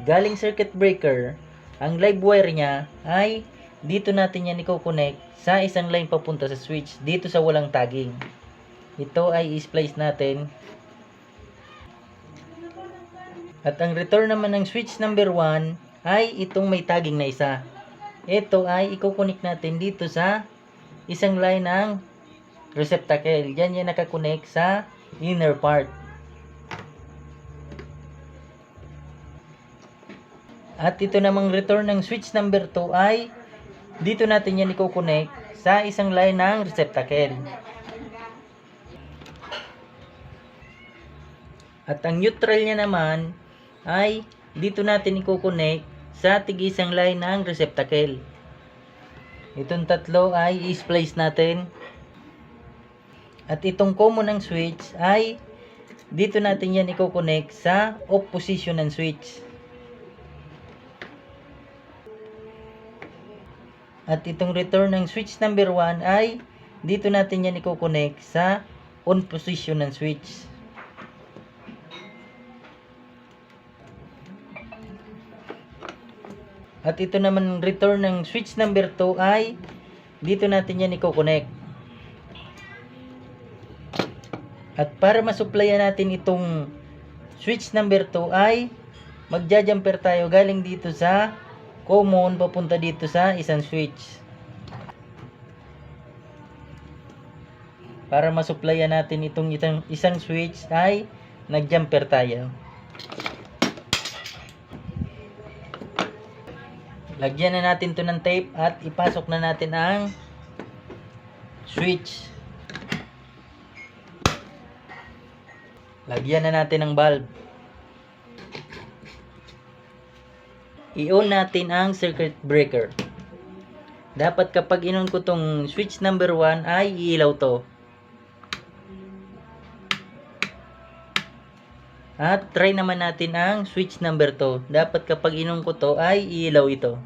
galing circuit breaker, ang live wire niya ay dito natin yan i-connect sa isang line papunta sa switch dito sa walang tagging. Ito ay i-splice natin. At ang return naman ng switch number 1 ay itong may tagging na isa. Ito ay i-connect natin dito sa isang line ng receptacle. Yan yan nakakonect sa inner part. At ito namang return ng switch number 2 ay dito natin yan i-connect sa isang line ng receptacle. At ang neutral niya naman ay dito natin i-connect sa tig-isang line ng receptacle. Itong tatlo ay i-splice natin. At itong common ng switch ay dito natin yan i-connect sa off position ng switch. At itong return ng switch number 1 ay dito natin yan i-connect sa on position ng switch. At ito naman return ng switch number 2 ay dito natin yan i-connect. At para masupplyan natin itong switch number 2 ay magja-jumper tayo galing dito sa common papunta dito sa isang switch. Para masupplyan natin itong isang switch ay nag-jumper tayo. Lagyan na natin to ng tape at ipasok na natin ang switch. Lagyan na natin ang bulb. I-on natin ang circuit breaker. Dapat kapag in-on ko tong switch number 1 ay iilaw to. At try naman natin ang switch number 2. Dapat kapag in-on ko to ay iilaw ito.